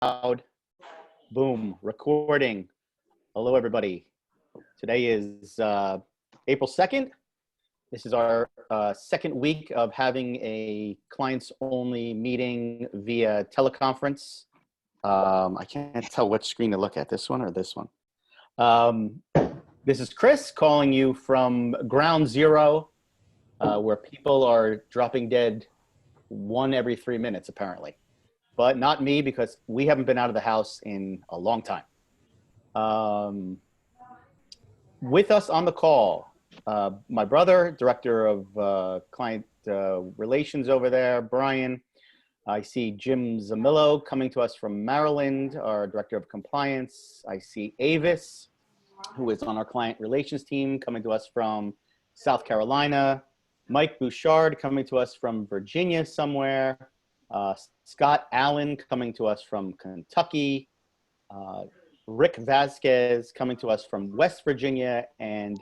loud. Boom, recording. Hello, everybody. Today is April 2nd. This is our second week of having a clients-only meeting via teleconference. I can't tell which screen to look at, this one or this one. This is Chris calling you from Ground Zero, where people are dropping dead one every 3 minutes, apparently. But not me, because we haven't been out of the house in a long time. With us on the call, my brother, Director of Client Relations over there, Brian. I see Jim Zamillo coming to us from Maryland, our Director of Compliance. I see Avis, who is on our Client Relations team, coming to us from South Carolina. Mike Bouchard coming to us from Virginia somewhere. Scott Allen coming to us from Kentucky. Rick Vasquez coming to us from West Virginia, and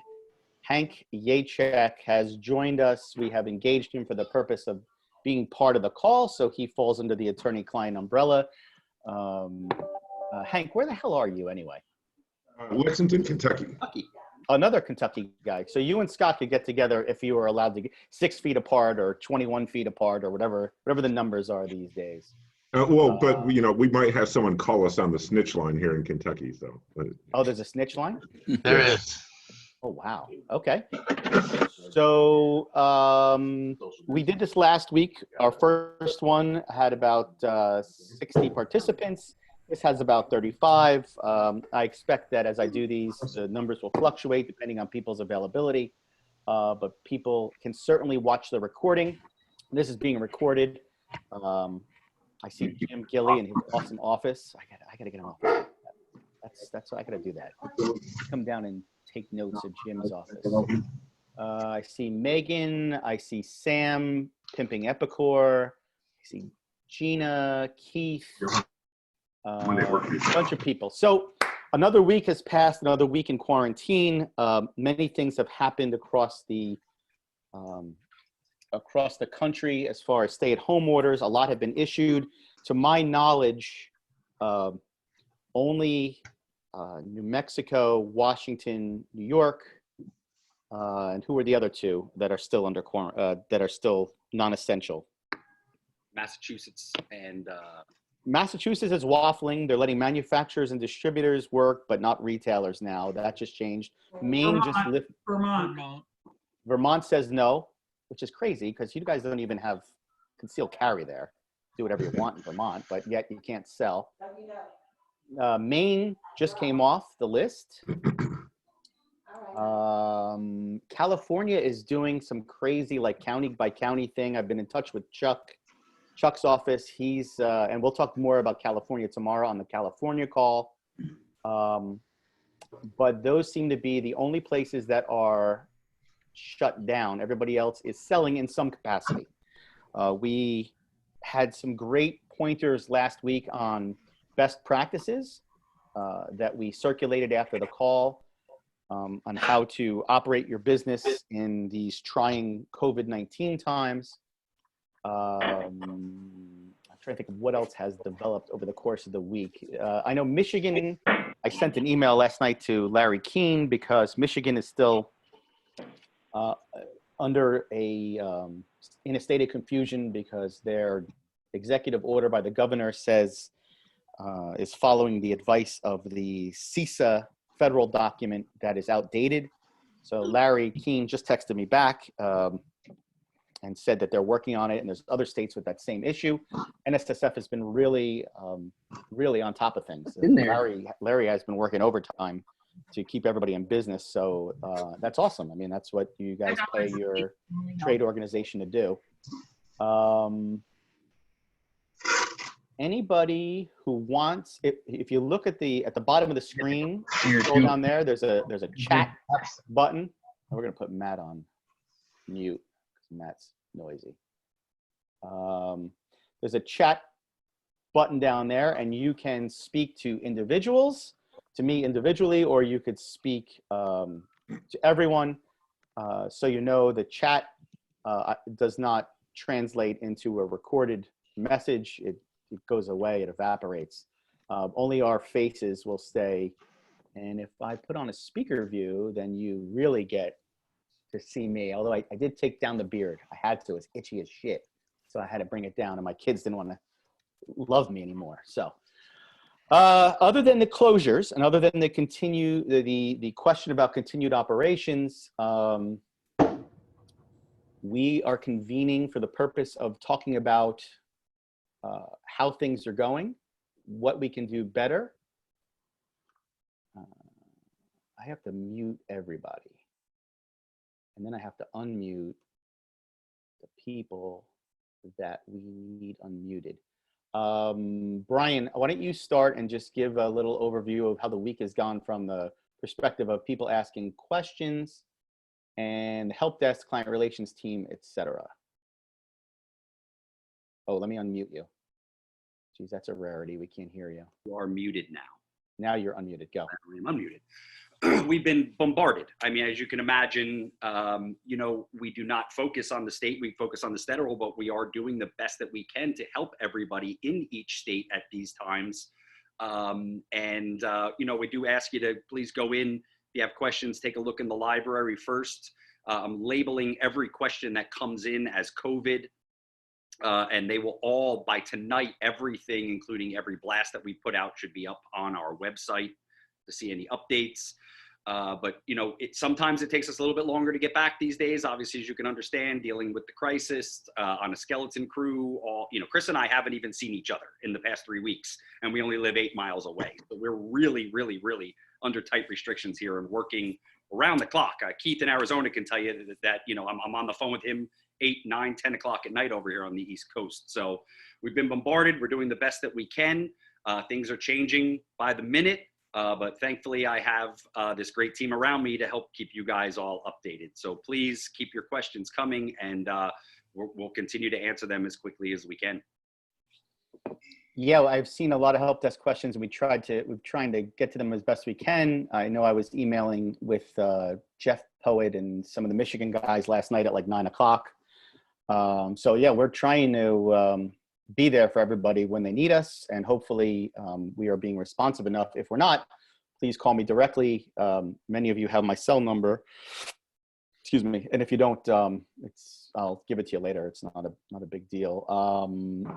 Hank Yachek has joined us. We have engaged him for the purpose of being part of the call, so he falls under the attorney-client umbrella. Hank, where the hell are you anyway? Lexington, Kentucky. Another Kentucky guy. So you and Scott could get together if you were allowed to get 6 feet apart or 21 feet apart or whatever the numbers are these days. But you know, we might have someone call us on the snitch line here in Kentucky. So. Oh, there's a snitch line? There is. Oh, wow. Okay. So we did this last week. Our first one had about 60 participants. This has about 35. I expect that as I do these, the numbers will fluctuate depending on people's availability. But people can certainly watch the recording. This is being recorded. I see Jim Gilly in his awesome office. I gotta get him off. That's what I gotta do that. Come down and take notes at Jim's office. I see Megan. I see Sam pimping Epicor. I see Gina, Keith. A bunch of people. So another week has passed, another week in quarantine. Many things have happened across the country as far as stay-at-home orders. A lot have been issued. To my knowledge, only New Mexico, Washington, New York, and who are the other two that are still under that are still non-essential? Massachusetts and Massachusetts is waffling. They're letting manufacturers and distributors work, but not retailers now. That just changed. Maine just lifted. Vermont says no, which is crazy because you guys don't even have concealed carry there. Do whatever you want in Vermont, but yet you can't sell. Maine just came off the list. California is doing some crazy like county by county thing. I've been in touch with Chuck's office. He's, and we'll talk more about California tomorrow on the California call. But those seem to be the only places that are shut down. Everybody else is selling in some capacity. We had some great pointers last week on best practices that we circulated after the call on how to operate your business in these trying COVID-19 times. I'm trying to think of what else has developed over the course of the week. I know Michigan, I sent an email last night to Larry Keene because Michigan is still under in a state of confusion because their executive order by the governor says is following the advice of the CISA federal document that is outdated. So Larry Keene just texted me back and said that they're working on it, and there's other states with that same issue. NSSF has been really on top of things. Larry has been working overtime to keep everybody in business, so that's awesome. I mean, that's what you guys pay your trade organization to do. Anybody who wants, if you look at the bottom of the screen, scroll down there. There's a chat button. We're gonna put Matt on mute because Matt's noisy. There's a chat button down there, and you can speak to individuals, to me individually, or you could speak to everyone. So you know the chat does not translate into a recorded message. It goes away, it evaporates. Only our faces will stay. And if I put on a speaker view, then you really get to see me. Although I did take down the beard. I had to. It's itchy as shit. So I had to bring it down, and my kids didn't want to love me anymore. So other than the closures and other than the question about continued operations, we are convening for the purpose of talking about how things are going, what we can do better. I have to mute everybody. And then I have to unmute the people that we need unmuted. Brian, why don't you start and just give a little overview of how the week has gone from the perspective of people asking questions and help desk, client relations team, etc. Oh, let me unmute you. Geez, that's a rarity. We can't hear you. You are muted now. Now you're unmuted. Go. I'm unmuted. We've been bombarded. I mean, as you can imagine, you know, we do not focus on the state. We focus on the federal, but we are doing the best that we can to help everybody in each state at these times. You know, we do ask you to please go in. If you have questions, take a look in the library first. I'm labeling every question that comes in as COVID. And they will all, by tonight, everything, including every blast that we put out, should be up on our website to see any updates. But, you know, sometimes it takes us a little bit longer to get back these days. Obviously, as you can understand, dealing with the crisis on a skeleton crew, you know, Chris and I haven't even seen each other in the past 3 weeks, and we only live 8 miles away. So we're really, really, really under tight restrictions here and working around the clock. Keith in Arizona can tell you that you know, I'm on the phone with him 8, 9, 10 o'clock at night over here on the East Coast. So we've been bombarded. We're doing the best that we can. Things are changing by the minute. But thankfully, I have this great team around me to help keep you guys all updated. So please keep your questions coming, and we'll continue to answer them as quickly as we can. Yeah, well, I've seen a lot of help desk questions, and we're trying to get to them as best we can. I know I was emailing with Jeff Poet and some of the Michigan guys last night at like 9 o'clock. So yeah, we're trying to be there for everybody when they need us, and hopefully we are being responsive enough. If we're not, please call me directly. Many of you have my cell number. Excuse me. And if you don't, I'll give it to you later. It's not a big deal.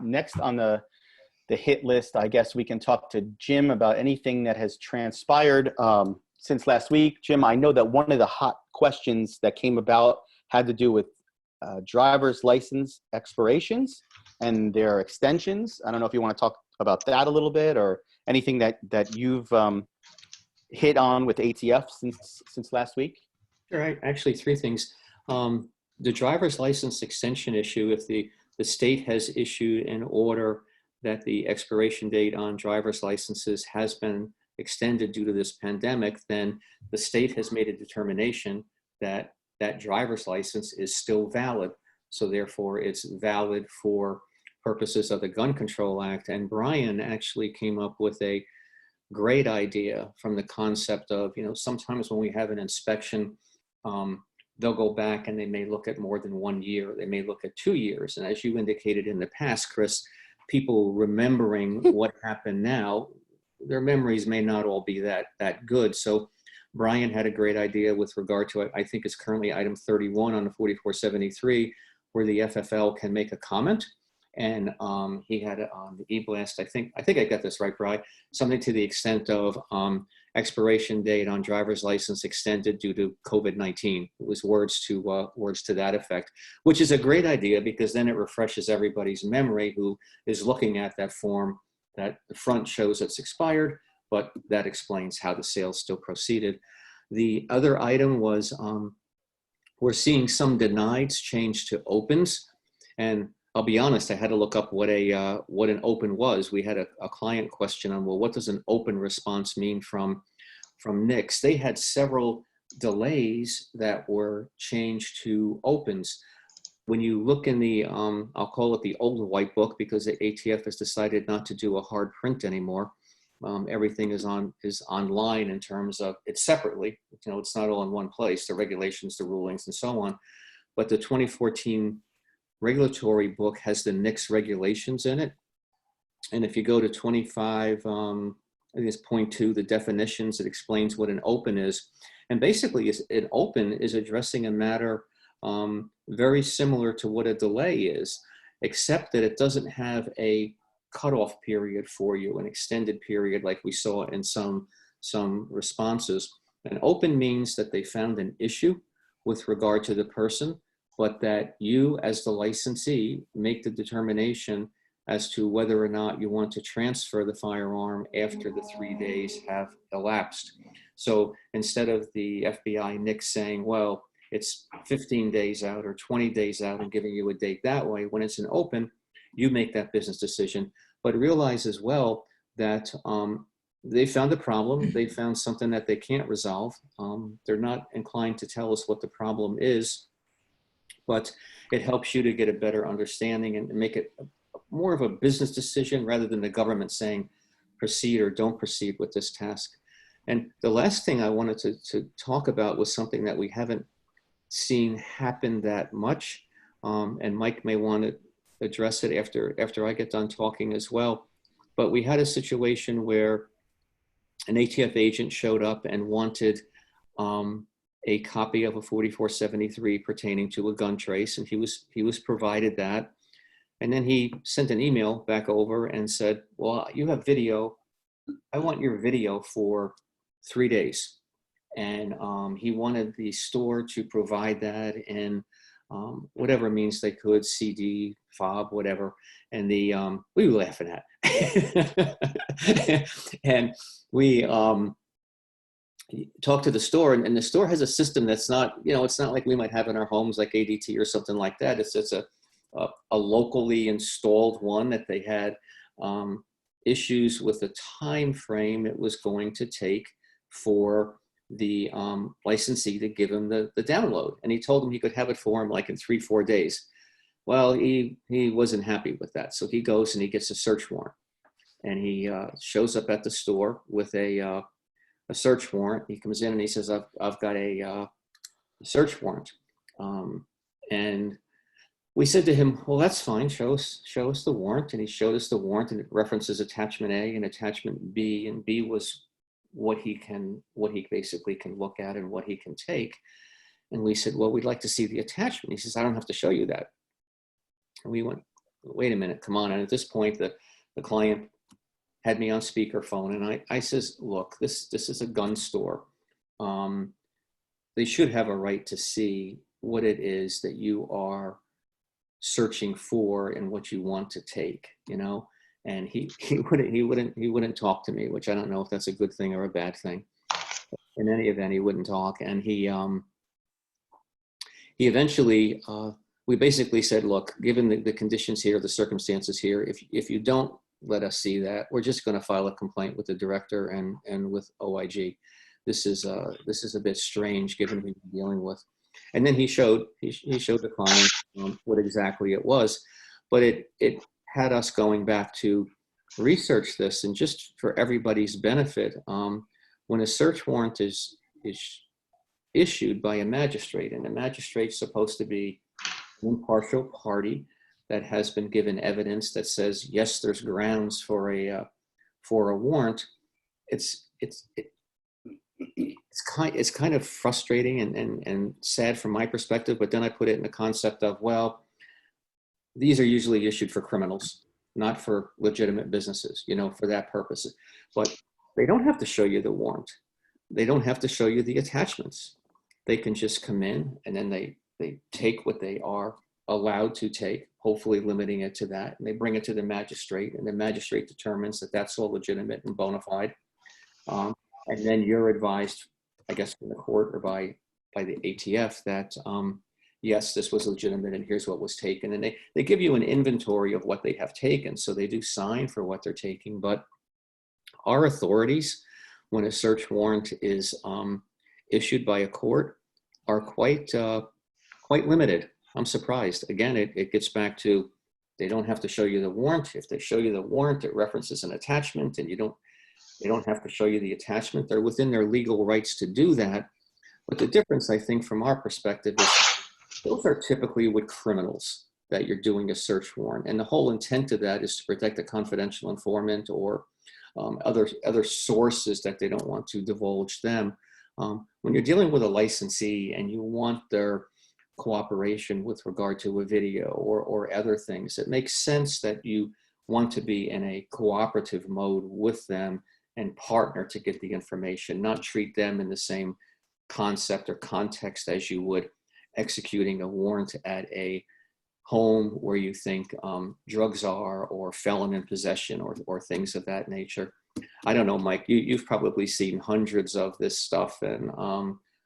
Next on the hit list, I guess we can talk to Jim about anything that has transpired since last week. Jim, I know that one of the hot questions that came about had to do with driver's license expirations and their extensions. I don't know if you want to talk about that a little bit, or anything that you've hit on with ATF since last week. Sure, actually 3 things. The driver's license extension issue, if the state has issued an order that the expiration date on driver's licenses has been extended due to this pandemic, then the state has made a determination that that driver's license is still valid. So therefore it's valid for purposes of the Gun Control Act. And Brian actually came up with a great idea from the concept of, you know, sometimes when we have an inspection, they'll go back and they may look at more than 1 year. They may look at 2 years. And as you indicated in the past, Chris, people remembering what happened now, their memories may not all be that good. So Brian had a great idea with regard to it. I think it's currently item 31 on the 4473, where the FFL can make a comment. And he had it on the e-blast. I think I got this right, Brian. Something to the extent of expiration date on driver's license extended due to COVID-19. It was words to that effect, which is a great idea, because then it refreshes everybody's memory who is looking at that form, that the front shows it's expired, but that explains how the sale still proceeded. The other item was we're seeing some denieds change to opens, and I'll be honest, I had to look up what an open was. We had a client question on, well, what does an open response mean from NICS? They had several delays that were changed to opens. When you look in the, I'll call it the old white book, because the ATF has decided not to do a hard print anymore. Everything is online in terms of it's separately. You know, it's not all in one place, the regulations, the rulings, and so on. But the 2014 regulatory book has the NICS regulations in it. And if you go to 25, I think it's point 2, the definitions, it explains what an open is. And basically, an open is addressing a matter very similar to what a delay is, except that it doesn't have a cutoff period for you, an extended period like we saw in some responses. An open means that they found an issue with regard to the person, but that you as the licensee make the determination as to whether or not you want to transfer the firearm after the 3 days have elapsed. So instead of the FBI NICS saying, well, it's 15 days out or 20 days out and giving you a date that way, when it's an open, you make that business decision. But realize as well that they found a problem. They found something that they can't resolve. They're not inclined to tell us what the problem is, but it helps you to get a better understanding and make it more of a business decision rather than the government saying proceed or don't proceed with this task. And the last thing I wanted to talk about was something that we haven't seen happen that much. And Mike may want to address it after I get done talking as well. But we had a situation where an ATF agent showed up and wanted a copy of a 4473 pertaining to a gun trace, and he was provided that. And then he sent an email back over and said, well, you have video. I want your video for 3 days. And he wanted the store to provide that in whatever means they could, CD, fob, whatever. And we were laughing at. And we talked to the store, and the store has a system that's not, it's not like we might have in our homes like ADT or something like that. It's a locally installed one that they had issues with the time frame it was going to take for the licensee to give him the download. And he told him he could have it for him like in 3-4 days. Well, he wasn't happy with that. So he goes and he gets a search warrant, and he shows up at the store with a search warrant. He comes in and he says, I've got a search warrant. And we said to him, well, that's fine. Show us the warrant. And he showed us the warrant, and it references attachment A and attachment B, and B was what he basically can look at and what he can take. And we said, well, we'd like to see the attachment. He says, I don't have to show you that. And we went, wait a minute, come on. And at this point, the client had me on speakerphone, and I says, look, this is a gun store. They should have a right to see what it is that you are searching for and what you want to take, and he wouldn't talk to me, which I don't know if that's a good thing or a bad thing. In any event, he wouldn't talk, and he eventually, we basically said, look, given the conditions here, the circumstances here, if you don't let us see that, we're just going to file a complaint with the director and with OIG. This is a bit strange given who you're dealing with. And then he showed the client what exactly it was, but it had us going back to research this. And just for everybody's benefit, when a search warrant is issued by a magistrate, and the magistrate's supposed to be an impartial party that has been given evidence that says, yes, there's grounds for a warrant, it's kind of frustrating and sad from my perspective, but then I put it in the concept of, well, these are usually issued for criminals, not for legitimate businesses, for that purpose. But they don't have to show you the warrant. They don't have to show you the attachments. They can just come in, and then they take what they are allowed to take, hopefully limiting it to that, and they bring it to the magistrate, and the magistrate determines that that's all legitimate and bona fide. And then you're advised, I guess, from the court or by the ATF that, yes, this was legitimate and here's what was taken. And they give you an inventory of what they have taken. So they do sign for what they're taking. But our authorities, when a search warrant is issued by a court, are quite limited. I'm surprised. Again, it gets back to, they don't have to show you the warrant. If they show you the warrant, it references an attachment, and they don't have to show you the attachment. They're within their legal rights to do that. But the difference, I think, from our perspective is those are typically with criminals. that you're doing a search warrant. And the whole intent of that is to protect a confidential informant or other sources that they don't want to divulge them. When you're dealing with a licensee and you want their cooperation with regard to a video or other things, it makes sense that you want to be in a cooperative mode with them and partner to get the information, not treat them in the same concept or context as you would executing a warrant at a home where you think drugs are, or felon in possession, or things of that nature. I don't know, Mike, you've probably seen hundreds of this stuff, and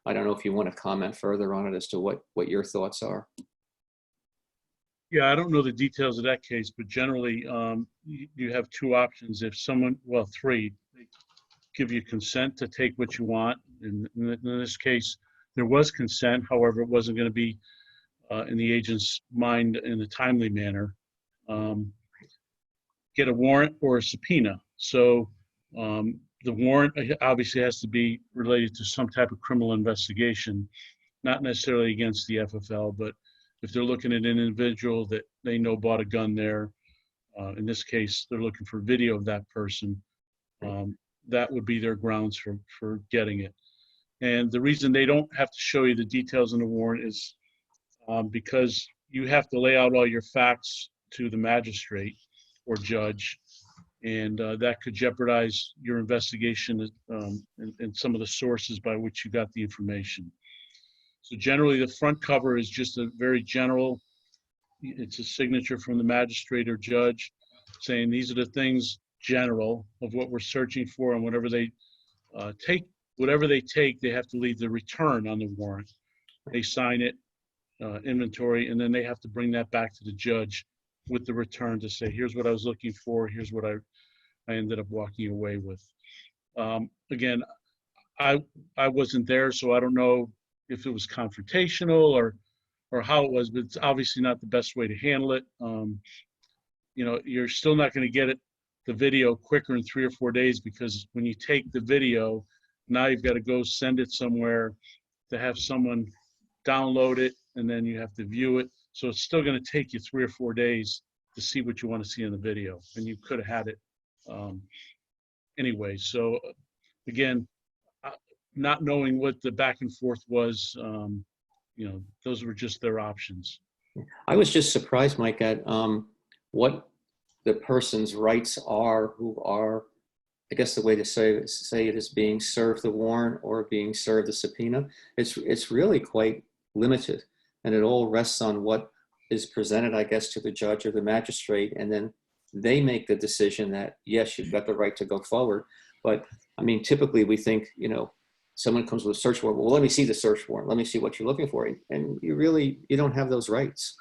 I don't know if you want to comment further on it as to what your thoughts are. Yeah, I don't know the details of that case, but generally you have two options. If someone, well, three, they give you consent to take what you want. In this case, there was consent. However, it wasn't going to be in the agent's mind in a timely manner. Get a warrant or a subpoena. So the warrant obviously has to be related to some type of criminal investigation, not necessarily against the FFL, but if they're looking at an individual that they know bought a gun there, in this case, they're looking for video of that person, that would be their grounds for getting it. And the reason they don't have to show you the details in the warrant is because you have to lay out all your facts to the magistrate or judge, and that could jeopardize your investigation and some of the sources by which you got the information. So generally, the front cover is just a very general, it's a signature from the magistrate or judge saying these are the things general of what we're searching for, and whatever they take, they have to leave the return on the warrant. They sign it, inventory, and then they have to bring that back to the judge with the return to say, here's what I was looking for, here's what I ended up walking away with. Again, I wasn't there, so I don't know if it was confrontational or how it was, but it's obviously not the best way to handle it. You know, you're still not going to get the video quicker in 3 or 4 days, because when you take the video, now you've got to go send it somewhere to have someone download it, and then you have to view it. So it's still going to take you 3 or 4 days to see what you want to see in the video, and you could have had it anyway. So again, not knowing what the back and forth was, you know, those were just their options. I was just surprised, Mike, at what the person's rights are who are, I guess the way to say it is being served the warrant or being served the subpoena. It's really quite limited, and it all rests on what is presented, I guess, to the judge or the magistrate, and then they make the decision that, yes, you've got the right to go forward. But I mean, typically we think, you know, someone comes with a search warrant, well, let me see the search warrant, let me see what you're looking for, and you don't have those rights.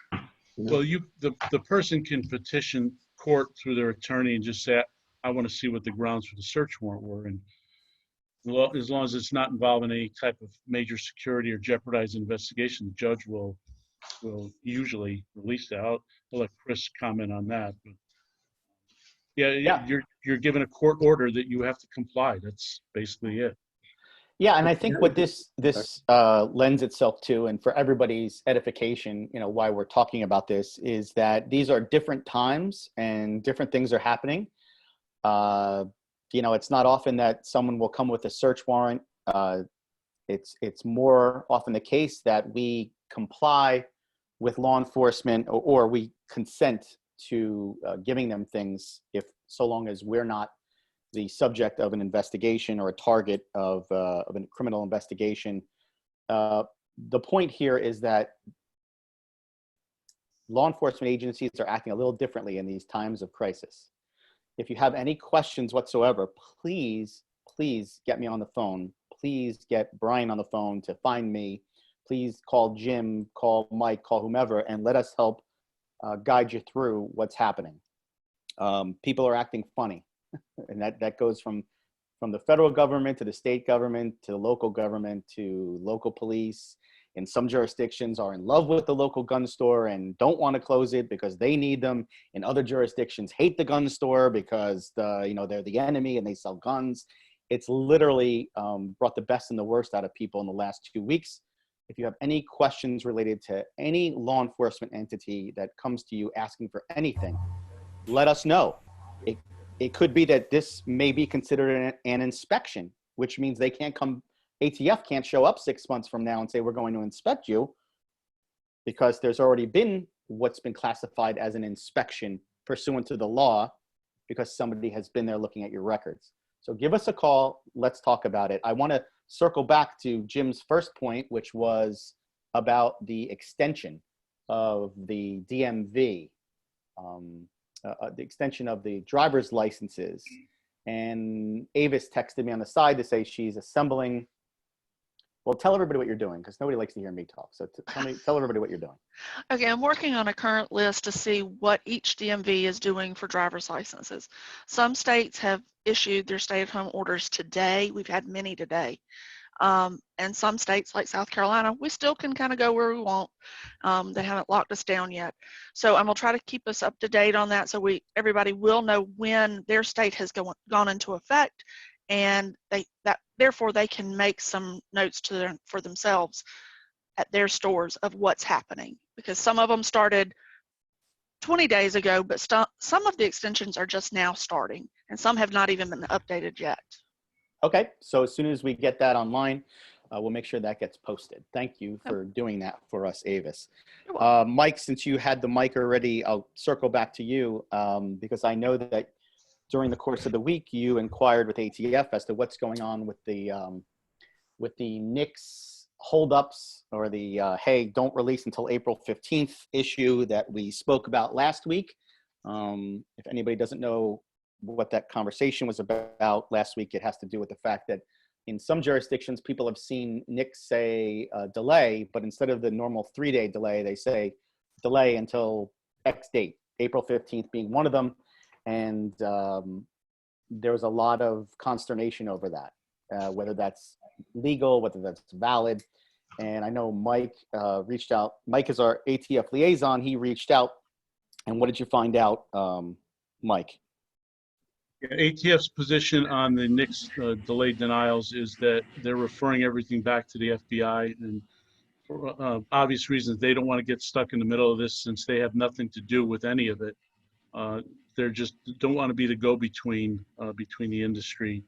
You know? Well, the person can petition court through their attorney and just say, I want to see what the grounds for the search warrant were, and as long as it's not involving any type of major security or jeopardized investigation, the judge will usually release that. I'll let Chris comment on that. But yeah, you're given a court order that you have to comply. That's basically it. Yeah, and I think what this lends itself to, and for everybody's edification, you know, why we're talking about this, is that these are different times and different things are happening. You know, it's not often that someone will come with a search warrant. It's more often the case that we comply with law enforcement, or we consent to giving them things, if so long as we're not the subject of an investigation or a target of a criminal investigation. The point here is that law enforcement agencies are acting a little differently in these times of crisis. If you have any questions whatsoever, please get me on the phone. Please get Brian on the phone to find me. Please call Jim, call Mike, call whomever, and let us help guide you through what's happening. People are acting funny. And that goes from the federal government to the state government to the local government to local police. In some jurisdictions are in love with the local gun store and don't want to close it because they need them. In other jurisdictions hate the gun store because they're the enemy and they sell guns. It's literally brought the best and the worst out of people in the last 2 weeks. if you have any questions related to any law enforcement entity that comes to you asking for anything, let us know. It could be that this may be considered an inspection, which means they can't come, ATF can't show up 6 months from now and say, we're going to inspect you, because there's already been what's been classified as an inspection pursuant to the law, because somebody has been there looking at your records. So give us a call. Let's talk about it. I want to circle back to Jim's first point, which was about the extension of the DMV, the extension of the driver's licenses. And Avis texted me on the side to say she's assembling. Well, tell everybody what you're doing, because nobody likes to hear me talk. So tell everybody what you're doing. Okay, I'm working on a current list to see what each DMV is doing for driver's licenses. Some states have issued their stay-at-home orders today. We've had many today. And some states like South Carolina, we still can kind of go where we want. They haven't locked us down yet. So I'm gonna try to keep us up to date on that, so everybody will know when their state has gone into effect, and therefore they can make some notes for themselves at their stores of what's happening, because some of them started 20 days ago, but some of the extensions are just now starting, and some have not even been updated yet. Okay, so as soon as we get that online, we'll make sure that gets posted. Thank you for doing that for us, Avis. Mike, since you had the mic already, I'll circle back to you, because I know that during the course of the week, you inquired with ATF as to what's going on with the NICS holdups, or the hey, don't release until April 15th issue that we spoke about last week. If anybody doesn't know what that conversation was about last week, it has to do with the fact that in some jurisdictions, people have seen NICS say delay, but instead of the normal 3-day delay, they say delay until X date, April 15th being one of them. And there was a lot of consternation over that, whether that's legal, whether that's valid. And I know Mike reached out. Mike is our ATF liaison. He reached out. And what did you find out, Mike? ATF's position on the NICS delayed denials is that they're referring everything back to the FBI, and for obvious reasons, they don't want to get stuck in the middle of this, since they have nothing to do with any of it. They're just don't want to be the go-between between the industry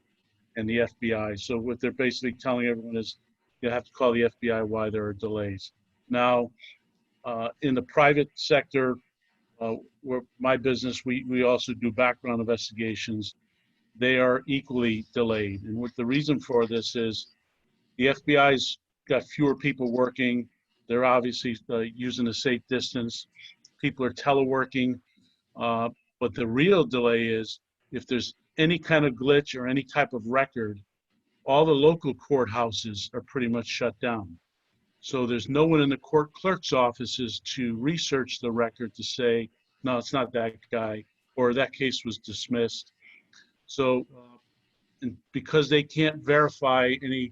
and the FBI. So what they're basically telling everyone is, you have to call the FBI why there are delays. Now, in the private sector, where my business, we also do background investigations. They are equally delayed. And what the reason for this is, the FBI's got fewer people working. They're obviously using a safe distance. People are teleworking. But the real delay is, if there's any kind of glitch or any type of record, all the local courthouses are pretty much shut down. So there's no one in the court clerk's offices to research the record to say, no, it's not that guy, or that case was dismissed. So, and because they can't verify any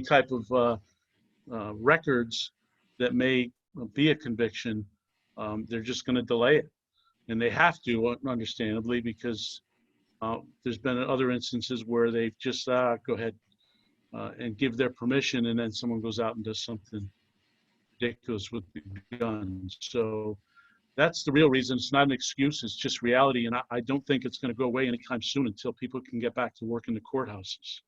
type of records that may be a conviction, they're just going to delay it. And they have to, understandably, because there's been other instances where they've just go ahead and give their permission, and then someone goes out and does something ridiculous with the gun. So that's the real reason. It's not an excuse, it's just reality. And I don't think it's going to go away anytime soon until people can get back to work in the courthouses.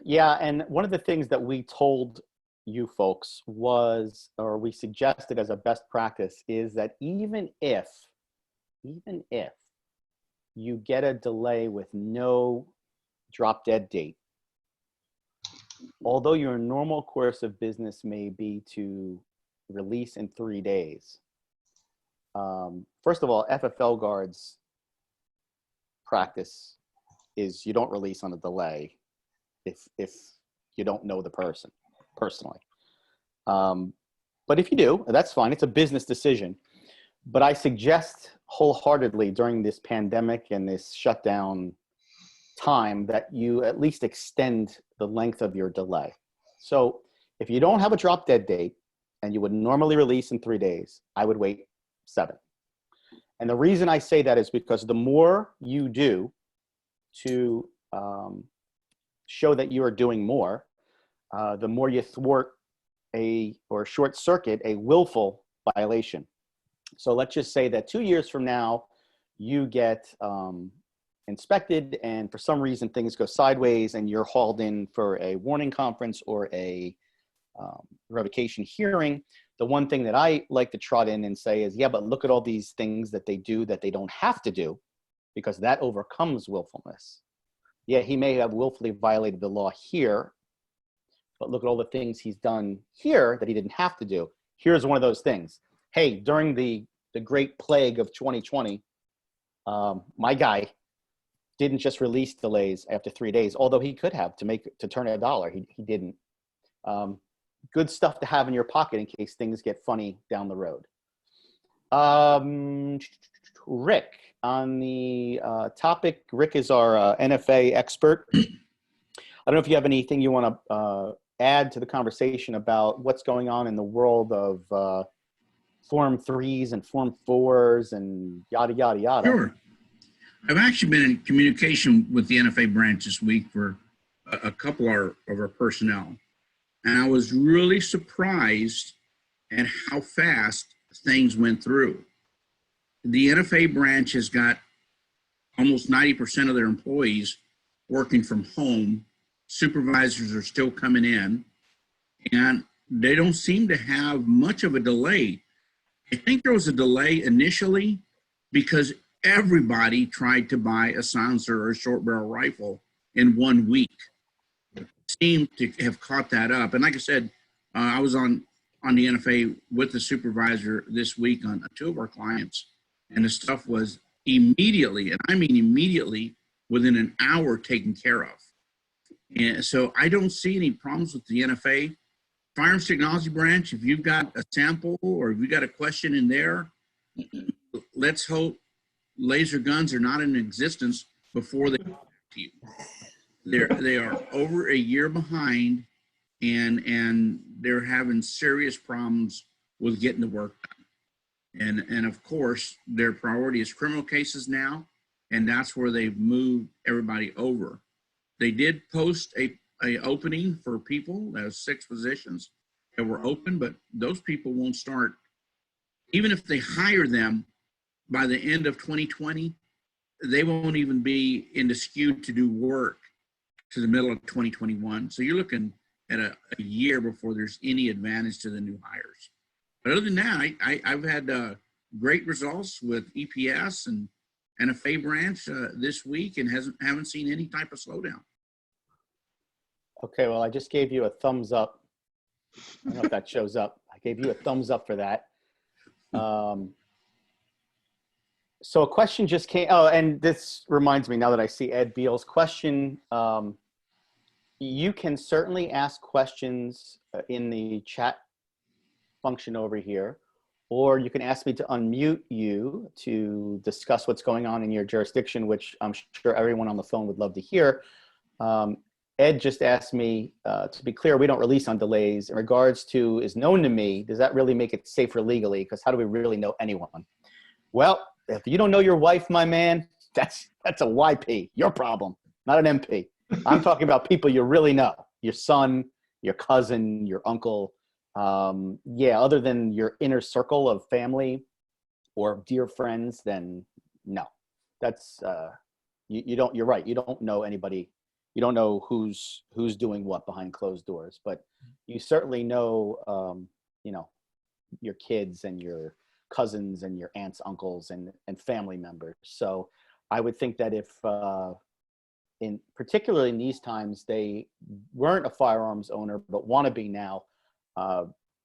Yeah, and one of the things that we told you folks was, or we suggested as a best practice, is that even if you get a delay with no drop dead date, although your normal course of business may be to release in 3 days, first of all, FFLGuard's practice is you don't release on a delay if you don't know the person personally. But if you do, that's fine. It's a business decision. But I suggest wholeheartedly during this pandemic and this shutdown time that you at least extend the length of your delay. So if you don't have a drop dead date and you would normally release in 3 days, I would wait 7. And the reason I say that is because the more you do to show that you are doing more, the more you thwart or short circuit a willful violation. So let's just say that 2 years from now, you get inspected, and for some reason things go sideways, and you're hauled in for a warning conference or a revocation hearing. The one thing that I like to trot in and say is, yeah, but look at all these things that they do that they don't have to do, because that overcomes willfulness. Yeah, he may have willfully violated the law here, but look at all the things he's done here that he didn't have to do. Here's one of those things. Hey, during the great plague of 2020, my guy didn't just release delays after 3 days, although he could have to turn $1. He didn't. Good stuff to have in your pocket in case things get funny down the road. Rick, on the topic, Rick is our NFA expert. I don't know if you have anything you want to add to the conversation about what's going on in the world of Form 3s and Form 4s and yada, yada, yada. Sure. I've actually been in communication with the NFA branch this week for a couple of our personnel. And I was really surprised at how fast things went through. The NFA branch has got almost 90% of their employees working from home. Supervisors are still coming in, and they don't seem to have much of a delay. I think there was a delay initially because everybody tried to buy a silencer or a short barrel rifle in 1 week. Seemed to have caught that up. And like I said, I was on the NFA with the supervisor this week on 2 of our clients, and the stuff was immediately, and I mean immediately, within an hour taken care of. And so I don't see any problems with the NFA. Firearms Technology Branch, if you've got a sample or if you've got a question in there, let's hope laser guns are not in existence before they come to you. They are over a year behind, and they're having serious problems with getting the work done. And of course, their priority is criminal cases now, and that's where they've moved everybody over. They did post a opening for people. There was 6 positions that were open, but those people won't start. Even if they hire them by the end of 2020, they won't even be in the SKU to do work to the middle of 2021. So you're looking at a year before there's any advantage to the new hires. But other than that, I've had great results with EPS and NFA branch this week, and haven't seen any type of slowdown. Okay, well, I just gave you a thumbs up. I don't know if that shows up. I gave you a thumbs up for that. So a question just came, oh, and this reminds me now that I see Ed Beal's question. You can certainly ask questions in the chat function over here, or you can ask me to unmute you to discuss what's going on in your jurisdiction, which I'm sure everyone on the phone would love to hear. Ed just asked me, to be clear, we don't release on delays. In regards to is known to me, does that really make it safer legally? Because how do we really know anyone? Well, if you don't know your wife, my man, that's a YP, your problem, not an MP. I'm talking about people you really know, your son, your cousin, your uncle. Yeah, other than your inner circle of family or dear friends, then no. That's, you're right, you don't know anybody. You don't know who's doing what behind closed doors, but you certainly know, you know, your kids and your cousins and your aunts, uncles, and family members. So I would think that if, particularly in these times, they weren't a firearms owner but want to be now,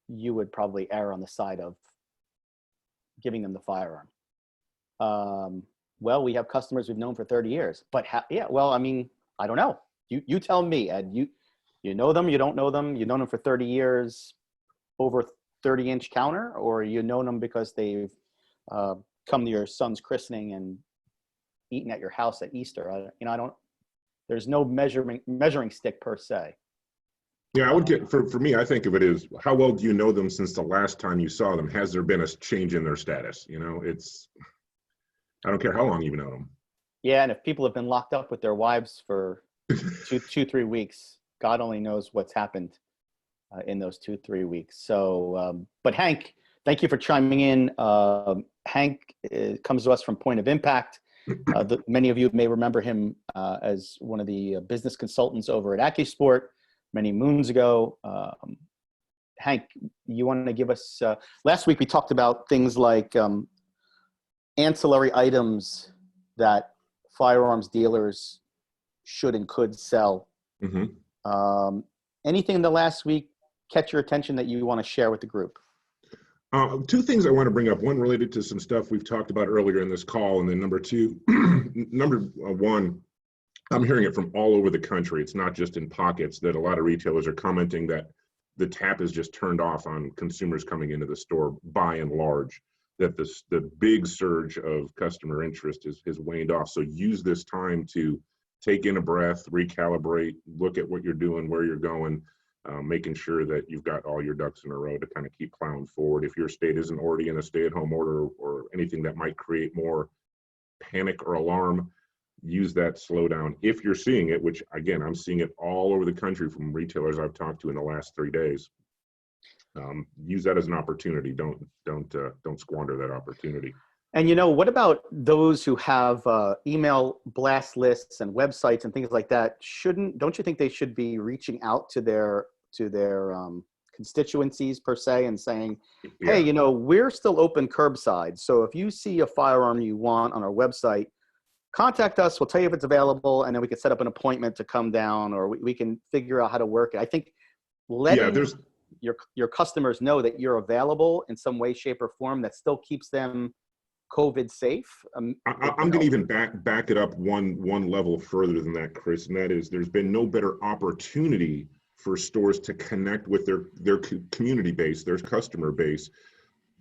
you would probably err on the side of giving them the firearm. Well, we have customers we've known for 30 years, but yeah, well, I mean, I don't know. You tell me, Ed. You know them, you don't know them, you've known them for 30 years, over 30-inch counter, or you know them because they've come to your son's christening and eaten at your house at Easter. You know, I don't. There's no measuring stick per se. Yeah, I would get, for me, I think of it as, how well do you know them since the last time you saw them? Has there been a change in their status? You know, I don't care how long you've known them. Yeah, and if people have been locked up with their wives for 2-3 weeks, God only knows what's happened. in those 2-3 weeks. So, but Hank, thank you for chiming in. Hank comes to us from Point of Impact. Many of you may remember him as one of the business consultants over at AccuSport many moons ago. Hank, you want to give us, last week we talked about things like ancillary items that firearms dealers should and could sell. Mm-hmm. Anything in the last week catch your attention that you want to share with the group? Two things I want to bring up. One related to some stuff we've talked about earlier in this call, and then number two, number one, I'm hearing it from all over the country. It's not just in pockets that a lot of retailers are commenting that the tap is just turned off on consumers coming into the store by and large, that the big surge of customer interest is waned off. So use this time to take in a breath, recalibrate, look at what you're doing, where you're going, making sure that you've got all your ducks in a row to kind of keep plowing forward. If your state isn't already in a stay-at-home order or anything that might create more panic or alarm, use that slowdown. If you're seeing it, which again, I'm seeing it all over the country from retailers I've talked to in the last 3 days, use that as an opportunity. Don't squander that opportunity. And you know, what about those who have email blast lists and websites and things like that? Don't you think they should be reaching out to their constituencies per se and saying, hey, you know, we're still open curbside. So if you see a firearm you want on our website, contact us. We'll tell you if it's available, and then we can set up an appointment to come down, or we can figure out how to work it. I think letting your customers know that you're available in some way, shape, or form that still keeps them COVID safe. I'm going to even back it up one level further than that, Chris, and that is there's been no better opportunity for stores to connect with their community base, their customer base,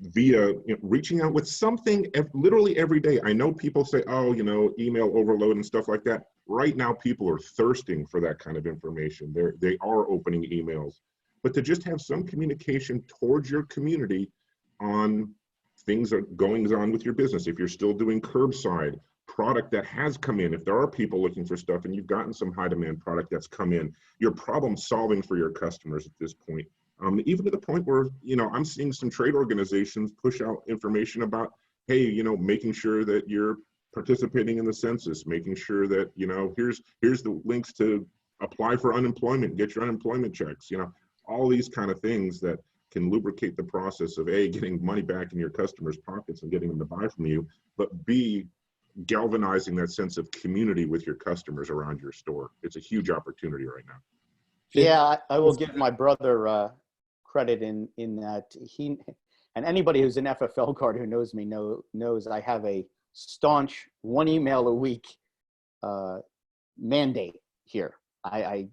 via reaching out with something literally every day. I know people say, oh, you know, email overload and stuff like that. Right now, people are thirsting for that kind of information. They are opening emails, but to just have some communication towards your community on things that are going on with your business. If you're still doing curbside product that has come in, if there are people looking for stuff and you've gotten some high demand product that's come in, you're problem solving for your customers at this point. Even to the point where, you know, I'm seeing some trade organizations push out information about, hey, you know, making sure that you're participating in the census, making sure that, you know, here's the links to apply for unemployment, get your unemployment checks, you know, all these kind of things that can lubricate the process of A, getting money back in your customers' pockets and getting them to buy from you, but B, galvanizing that sense of community with your customers around your store. It's a huge opportunity right now. Yeah, I will give my brother credit in that he, and anybody who's an FFLGuard who knows me knows I have a staunch 1 email a week mandate here. I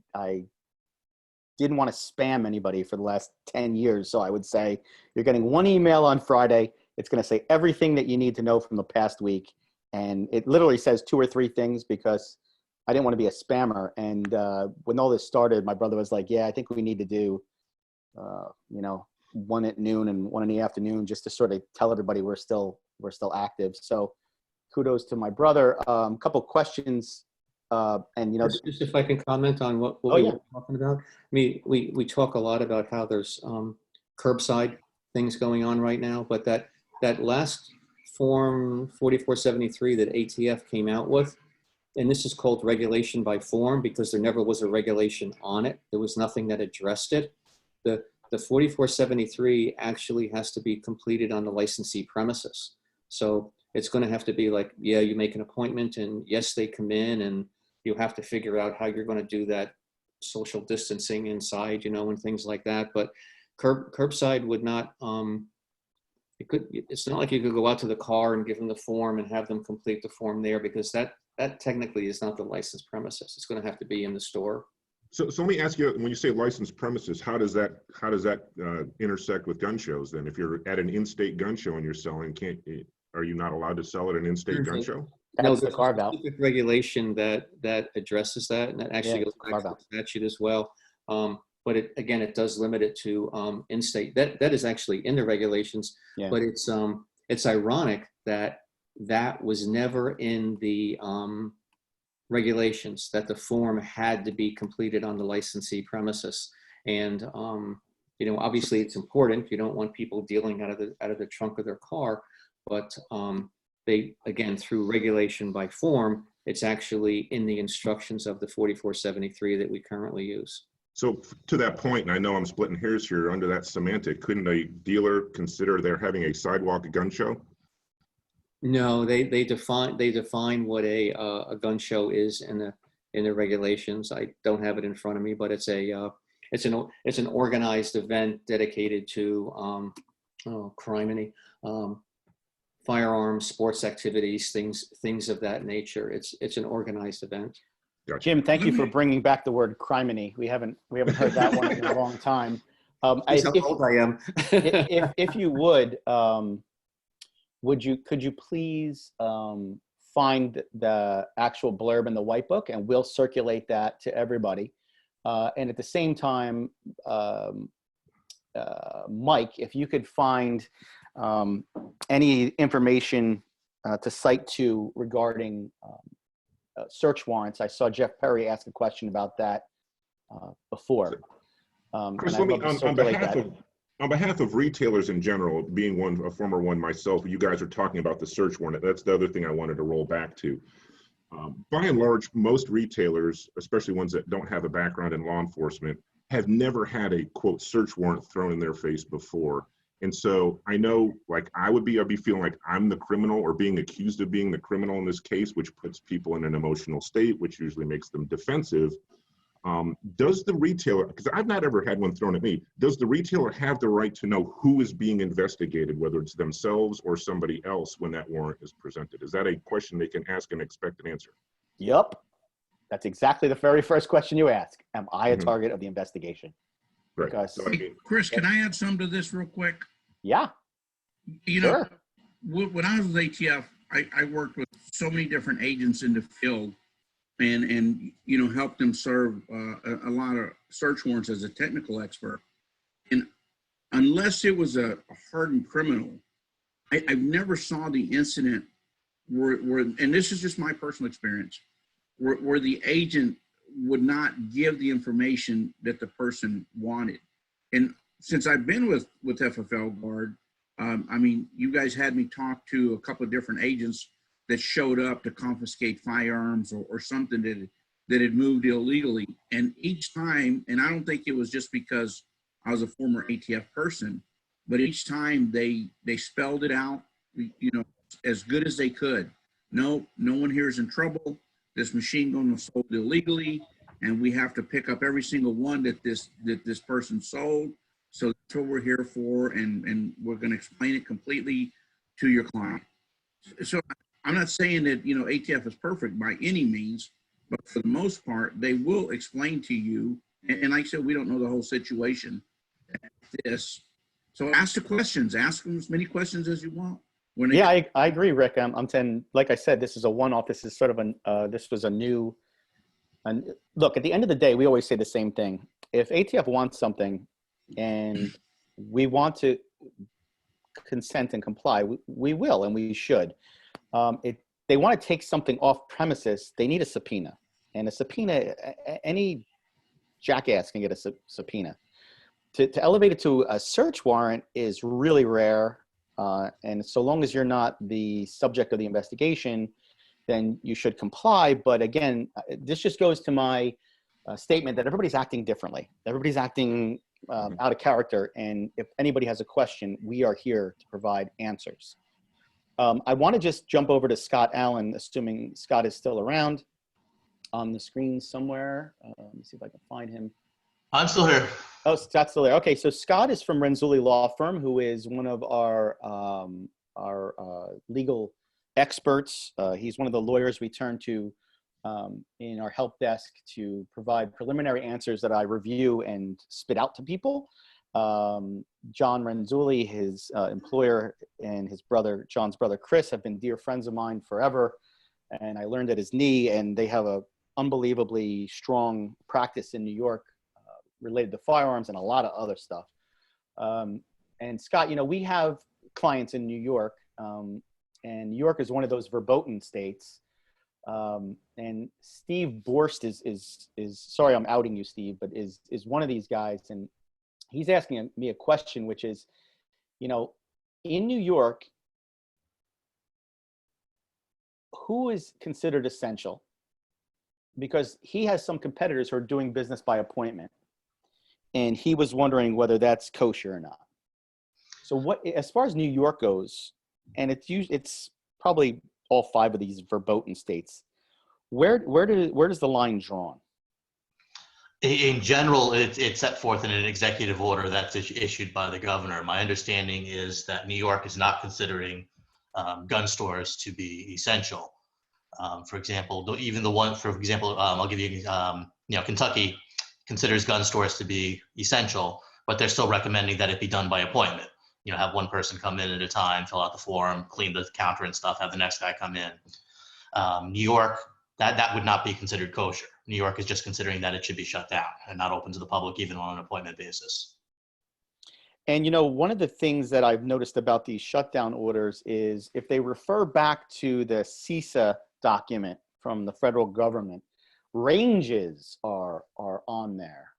didn't want to spam anybody for the last 10 years. So I would say you're getting 1 email on Friday. It's going to say everything that you need to know from the past week. And it literally says 2 or 3 things because I didn't want to be a spammer. And when all this started, my brother was like, yeah, I think we need to do, you know, 1 at noon and 1 in the afternoon just to sort of tell everybody we're still active. So kudos to my brother. Couple questions. And you know, just if I can comment on what we were talking about. I mean, we talk a lot about how there's curbside things going on right now, but that last form 4473 that ATF came out with, and this is called regulation by form because there never was a regulation on it. There was nothing that addressed it. The 4473 actually has to be completed on the licensee premises. So it's going to have to be like, yeah, you make an appointment and yes, they come in and you have to figure out how you're going to do that social distancing inside, you know, and things like that. But curbside would not, it's not like you could go out to the car and give them the form and have them complete the form there because that technically is not the licensed premises. It's going to have to be in the store. So let me ask you, when you say licensed premises, how does that intersect with gun shows then? If you're at an in-state gun show and you're selling, are you not allowed to sell at an in-state gun show? That's the carve out. Specific regulation that addresses that, and that actually goes back to the statute as well. But it does limit it to in-state. That is actually in the regulations. Yeah. But it's ironic that was never in the regulations, that the form had to be completed on the licensee premises. And You know, obviously it's important. You don't want people dealing out of the trunk of their car, but they, again, through regulation by form, it's actually in the instructions of the 4473 that we currently use. So to that point, and I know I'm splitting hairs here under that semantic, couldn't a dealer consider they're having a sidewalk gun show? No, they define what a gun show is in the regulations. I don't have it in front of me, but it's an organized event dedicated to criminy, firearms, sports activities, things of that nature. It's an organized event. Gotcha. Jim, thank you for bringing back the word criminy. We haven't heard that one in a long time. That's how old I am. if you would could you please find the actual blurb in the white book, and we'll circulate that to everybody. And at the same time, Mike, if you could find any information to cite to regarding search warrants. I saw Jeff Perry ask a question about that before. Chris, let me, on behalf of retailers in general, being a former one myself, you guys are talking about the search warrant. That's the other thing I wanted to roll back to. By and large, most retailers, especially ones that don't have a background in law enforcement, have never had a quote search warrant thrown in their face before. And so I know, like, I'd be feeling like I'm the criminal or being accused of being the criminal in this case, which puts people in an emotional state, which usually makes them defensive. Does the retailer, because I've not ever had one thrown at me, does the retailer have the right to know who is being investigated, whether it's themselves or somebody else, when that warrant is presented? Is that a question they can ask and expect an answer? Yep. That's exactly the very first question you ask. Am I a target of the investigation? Right. Because, So, I mean, Chris, can I add something to this real quick? yeah. You know, Sure. when I was with ATF, I worked with so many different agents in the field and you know, helped them serve a lot of search warrants as a technical expert. And unless it was a hardened criminal, I've never saw the incident where, and this is just my personal experience, where the agent would not give the information that the person wanted. And since I've been with FFLGuard, I mean, you guys had me talk to a couple of different agents that showed up to confiscate firearms or something that had moved illegally. And each time, and I don't think it was just because I was a former ATF person, but each time they spelled it out, you know, as good as they could. No one here is in trouble. This machine gun was sold illegally, and we have to pick up every single one that this person sold. So that's what we're here for, and we're going to explain it completely to your client. So I'm not saying that, you know, ATF is perfect by any means, but for the most part, they will explain to you. And like I said, we don't know the whole situation. This, so ask the questions. Ask them as many questions as you want. Yeah, I agree, Rick. I'm saying, like I said, this is a one-off. This is sort of this was a new. And look, at the end of the day, we always say the same thing. If ATF wants something, and we want to consent and comply, we will, and we should. They want to take something off premises, they need a subpoena. And a subpoena, any jackass can get a subpoena. To elevate it to a search warrant is really rare. And so long as you're not the subject of the investigation, then you should comply. But again, this just goes to my statement that everybody's acting differently. Everybody's acting out of character. And if anybody has a question, we are here to provide answers. I want to just jump over to Scott Allen, assuming Scott is still around on the screen somewhere. Let me see if I can find him. I'm still here. Oh, Scott's still there. Okay, so Scott is from Renzulli Law Firm, who is one of our legal experts. He's one of the lawyers we turn to in our help desk to provide preliminary answers that I review and spit out to people. John Renzulli, his employer, and his brother, John's brother, Chris, have been dear friends of mine forever. And I learned at his knee, and they have a unbelievably strong practice in New York related to firearms and a lot of other stuff. And Scott, you know, we have clients in New York, and New York is one of those verboten states. And Steve Borst is sorry, I'm outing you, Steve, but is one of these guys. And he's asking me a question, which is, in New York, who is considered essential? Because he has some competitors who are doing business by appointment, and he was wondering whether that's kosher or not. So what, as far as New York goes, and it's probably all 5 of these verboten states, where does the line drawn? In general, it's set forth in an executive order that's issued by the governor. My understanding is that New York is not considering gun stores to be essential. For example, I'll give you, Kentucky considers gun stores to be essential, but they're still recommending that it be done by appointment. Have one person come in at a time, fill out the form, clean the counter and stuff, have the next guy come in. New York, that would not be considered kosher. New York is just considering that it should be shut down and not open to the public even on an appointment basis. And one of the things that I've noticed about these shutdown orders is if they refer back to the CISA document from the federal government, ranges are on there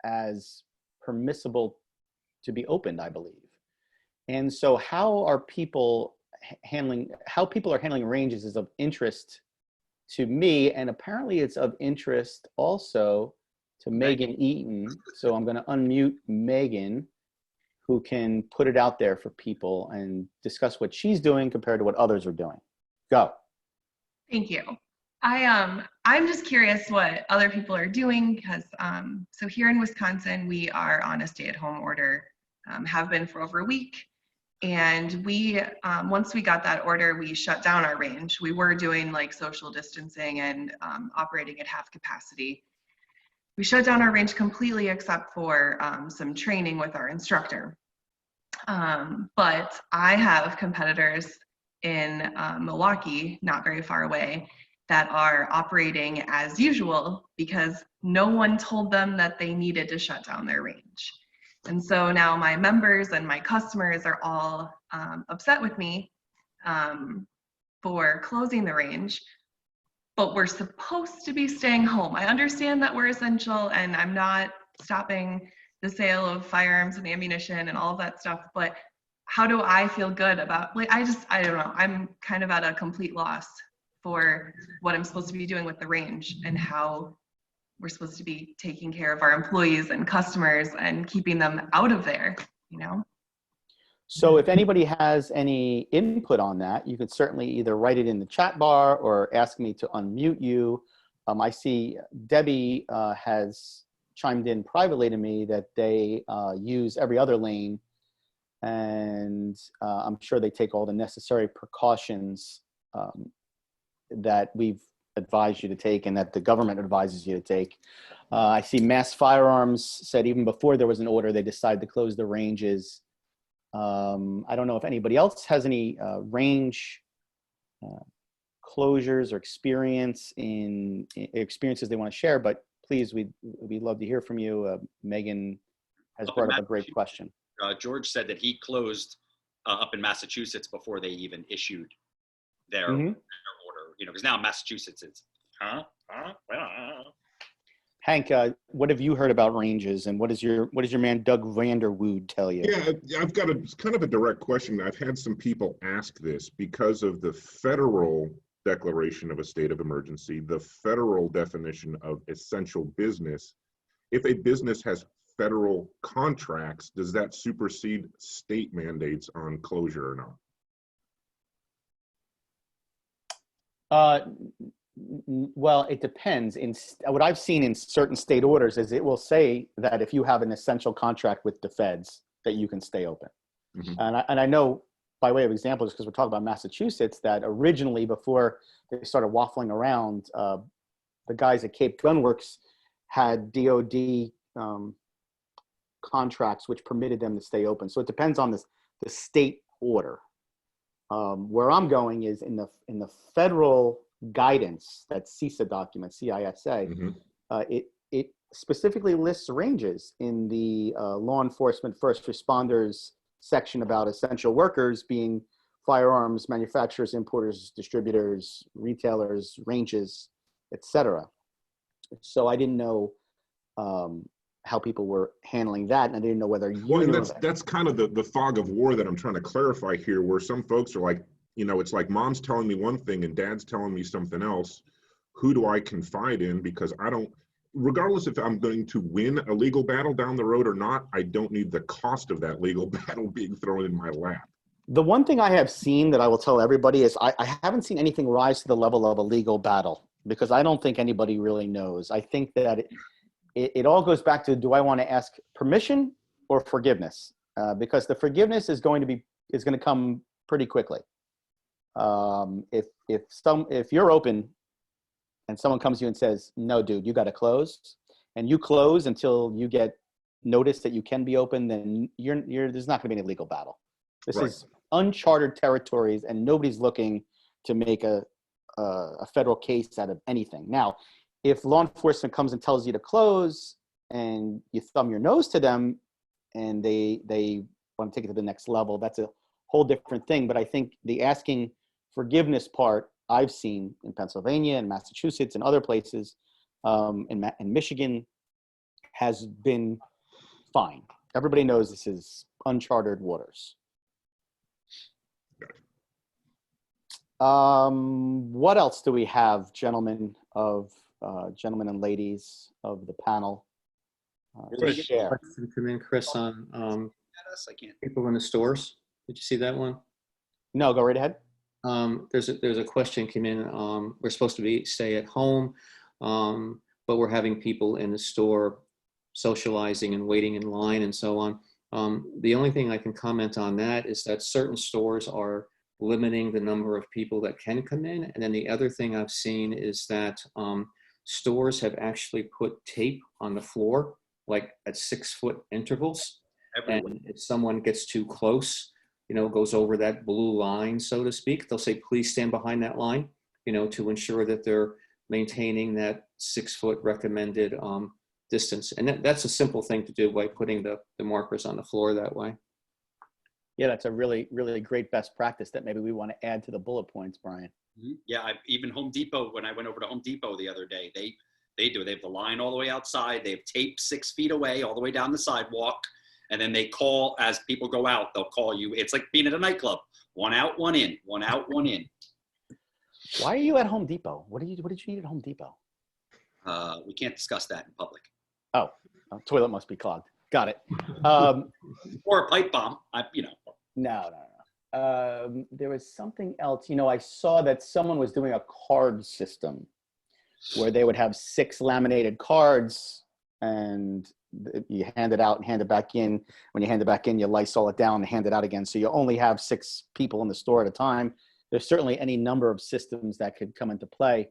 as permissible to be opened, I believe. And so how people are handling ranges is of interest to me, and apparently it's of interest also to Megan Eaton. So I'm going to unmute Megan, who can put it out there for people and discuss what she's doing compared to what others are doing. Go. Thank you. I'm just curious what other people are doing because so here in Wisconsin, we are on a stay-at-home order, have been for over a week. And we, once we got that order, we shut down our range. We were doing like social distancing and operating at half capacity. We shut down our range completely except for some training with our instructor. But I have competitors in Milwaukee, not very far away, that are operating as usual because no one told them that they needed to shut down their range. And so now my members and my customers are all upset with me for closing the range, but we're supposed to be staying home. I understand that we're essential and I'm not stopping the sale of firearms and ammunition and all of that stuff, but how do I feel good about, I don't know, I'm kind of at a complete loss for what I'm supposed to be doing with the range and how we're supposed to be taking care of our employees and customers and keeping them out of there, So if anybody has any input on that, you could certainly either write it in the chat bar or ask me to unmute you. I see Debbie has chimed in privately to me that they use every other lane, and I'm sure they take all the necessary precautions that we've advised you to take and that the government advises you to take. I see Mass Firearms said even before there was an order, they decided to close the ranges. I don't know if anybody else has any range closures or experiences they want to share, but please, we'd love to hear from you. Megan has brought up a great question. George said that he closed up in Massachusetts before they even issued their order, because now Massachusetts is, Hank, what have you heard about ranges, and what does your man Doug Vanderwood tell you? Yeah, I've got kind of a direct question. I've had some people ask this because of the federal declaration of a state of emergency, the federal definition of essential business. If a business has federal contracts, does that supersede state mandates on closure or not? Well, it depends. What I've seen in certain state orders is it will say that if you have an essential contract with the feds, that you can stay open. Mm-hmm. And I know, by way of example, just because we're talking about Massachusetts, that originally, before they started waffling around, the guys at Cape Gun Works had DOD contracts which permitted them to stay open. So it depends on the state order. Where I'm going is in the federal guidance, that CISA document, CISA, mm-hmm. It specifically lists ranges in the law enforcement first responders section about essential workers being firearms manufacturers, importers, distributors, retailers, ranges, etc. So I didn't know how people were handling that, and I didn't know whether you Well, and knew of it. that's kind of the fog of war that I'm trying to clarify here, where some folks are like, you know, it's like mom's telling me one thing and dad's telling me something else. Who do I confide in? Because I don't, regardless if I'm going to win a legal battle down the road or not, I don't need the cost of that legal battle being thrown in my lap. The one thing I have seen that I will tell everybody is I haven't seen anything rise to the level of a legal battle, because I don't think anybody really knows. I think that it all goes back to, do I want to ask permission or forgiveness? Because the forgiveness is going to come pretty quickly. If you're open and someone comes to you and says, no, dude, you got to close, and you close until you get notice that you can be open, then there's not going to be any legal battle. This Right. is uncharted territories, and nobody's looking to make a federal case out of anything. Now, if law enforcement comes and tells you to close and you thumb your nose to them and they want to take it to the next level, that's a whole different thing. But I think the asking forgiveness part I've seen in Pennsylvania and Massachusetts and other places, in Michigan, has been fine. Everybody knows this is uncharted waters. What else do we have, gentlemen and ladies of the panel? To share? Question come in, Chris, on I can't. people in the stores. Did you see that one? No, go right ahead. There's a question came in. We're supposed to stay at home, but we're having people in the store socializing and waiting in line and so on. The only thing I can comment on that is that certain stores are limiting the number of people that can come in. And then the other thing I've seen is that stores have actually put tape on the floor, like at 6-foot intervals. Everywhere. And if someone gets too close, goes over that blue line, so to speak, they'll say, please stand behind that line, to ensure that they're maintaining that 6-foot recommended distance. And that's a simple thing to do by putting the markers on the floor that way. Yeah, that's a really, really great best practice that maybe we want to add to the bullet points, Brian. Yeah, even Home Depot, when I went over to Home Depot the other day, they have the line all the way outside. They have tape 6 feet away, all the way down the sidewalk. And then they call, as people go out, they'll call you. It's like being at a nightclub. One out, one in, one out, one in. Why are you at Home Depot? What did you need at Home Depot? We can't discuss that in public. Oh, toilet must be clogged. Got it. Or a pipe bomb, No. There was something else. I saw that someone was doing a card system where they would have 6 laminated cards, and you hand it out and hand it back in. When you hand it back in, you Lysol it down and hand it out again. So you only have 6 people in the store at a time. There's certainly any number of systems that could come into play.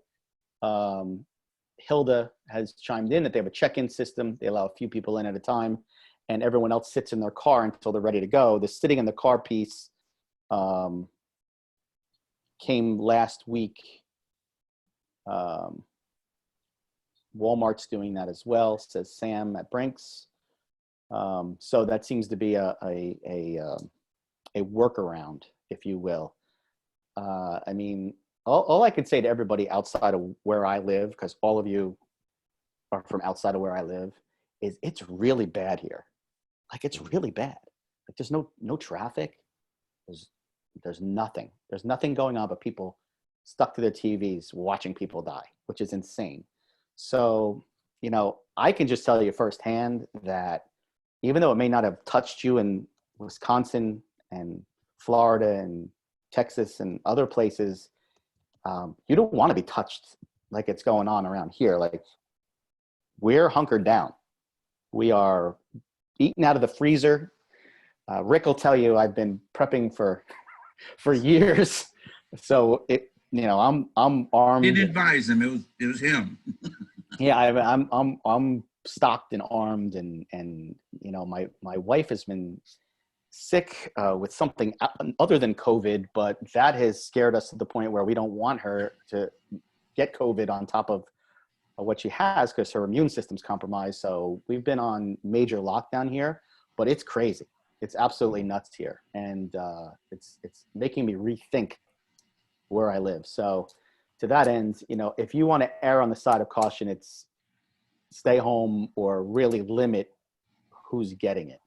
Hilda has chimed in that they have a check-in system. They allow a few people in at a time, and everyone else sits in their car until they're ready to go. The sitting in the car piece came last week. Walmart's doing that as well, says Sam at Brinks. So that seems to be a workaround, if you will. I mean, all I could say to everybody outside of where I live, because all of you are from outside of where I live, is it's really bad here. Like, it's really bad. Like, there's no traffic. There's nothing. There's nothing going on but people stuck to their TVs watching people die, which is insane. So, I can just tell you firsthand that even though it may not have touched you in Wisconsin and Florida and Texas and other places, you don't want to be touched like it's going on around here. Like, we're hunkered down. We are eating out of the freezer. Rick will tell you I've been prepping for years. So I'm armed. Didn't advise him. It was him. Yeah, I'm stocked and armed, and my wife has been sick with something other than COVID, but that has scared us to the point where we don't want her to get COVID on top of what she has, because her immune system's compromised. So we've been on major lockdown here, but it's crazy. It's absolutely nuts here, and it's making me rethink where I live. So to that end, if you want to err on the side of caution, it's stay home or really limit who's getting it.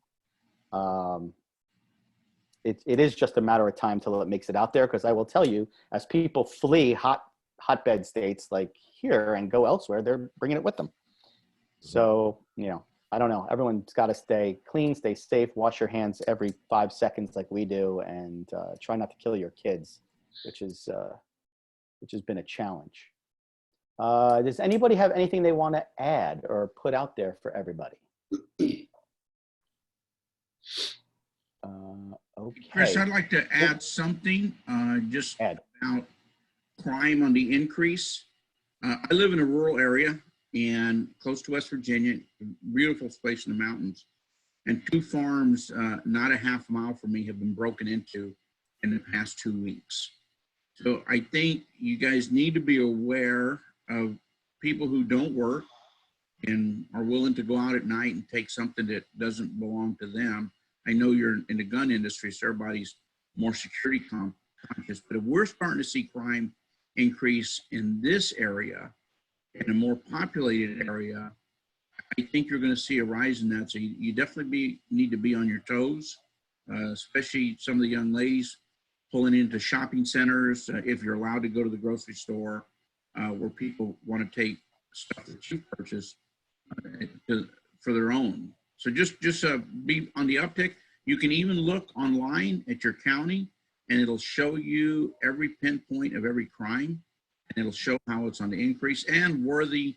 It is just a matter of time till it makes it out there, because I will tell you, as people flee hotbed states like here and go elsewhere, they're bringing it with them. So, you know, I don't know. Everyone's got to stay clean, stay safe, wash your hands every 5 seconds like we do, and try not to kill your kids, which has been a challenge. Does anybody have anything they want to add or put out there for everybody? Okay. Chris, I'd like to add something just about crime on the increase. I live in a rural area and close to West Virginia, beautiful place in the mountains. And 2 farms not a half mile from me have been broken into in the past 2 weeks. So I think you guys need to be aware of people who don't work and are willing to go out at night and take something that doesn't belong to them. I know you're in the gun industry, so everybody's more security conscious, but if we're starting to see crime increase in this area, in a more populated area, I think you're going to see a rise in that. So you definitely need to be on your toes, especially some of the young ladies pulling into shopping centers, if you're allowed to go to the grocery store, where people want to take stuff that you purchase for their own. So just be on the uptick. You can even look online at your county, and it'll show you every pinpoint of every crime, and it'll show how it's on the increase and where the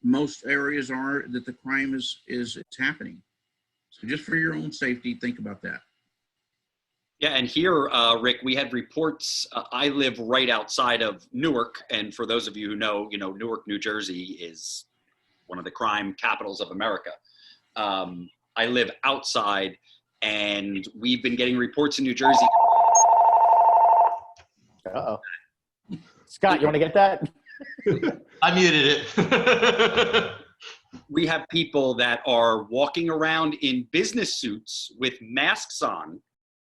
most areas are that the crime is happening. So just for your own safety, think about that. Yeah, and here, Rick, we had reports. I live right outside of Newark, and for those of you who know, Newark, New Jersey is one of the crime capitals of America. I live outside, and we've been getting reports in New Jersey. Uh-oh. Scott, you want to get that? I muted it. We have people that are walking around in business suits with masks on,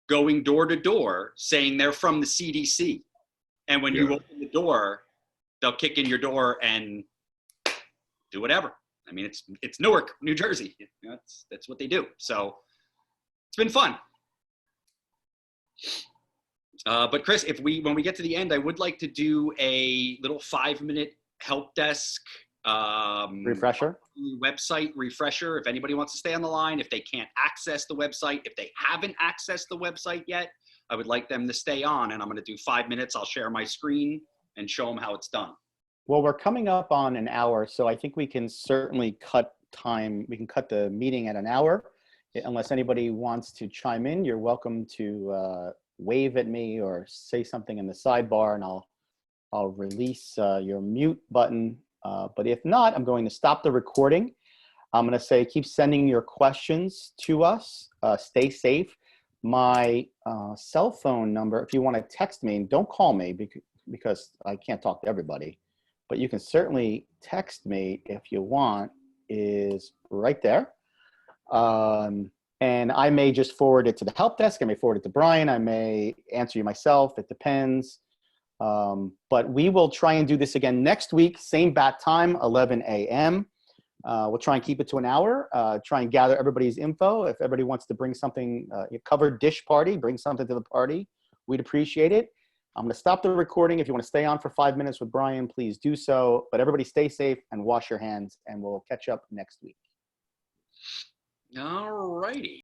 going door to door, saying they're from the CDC. And when you open the door, they'll kick in your door and do whatever. I mean, it's Newark, New Jersey. That's what they do. So it's been fun. But Chris, when we get to the end, I would like to do a little 5-minute help desk refresher, website refresher. If anybody wants to stay on the line, if they can't access the website, if they haven't accessed the website yet, I would like them to stay on, and I'm going to do 5 minutes. I'll share my screen and show them how it's done. Well, we're coming up on an hour, so I think we can certainly cut time. We can cut the meeting at an hour. Unless anybody wants to chime in, you're welcome to wave at me or say something in the sidebar, and I'll release your mute button. But if not, I'm going to stop the recording. I'm going to say keep sending your questions to us. Stay safe. My cell phone number, if you want to text me, don't call me because I can't talk to everybody. But you can certainly text me if you want, is right there. And I may just forward it to the help desk. I may forward it to Brian. I may answer you myself. It depends. But we will try and do this again next week, same bat time, 11 a.m. We'll try and keep it to an hour, try and gather everybody's info. If everybody wants to bring something, covered dish party, bring something to the party, we'd appreciate it. I'm going to stop the recording. If you want to stay on for 5 minutes with Brian, please do so. But everybody stay safe and wash your hands, and we'll catch up next week. All righty.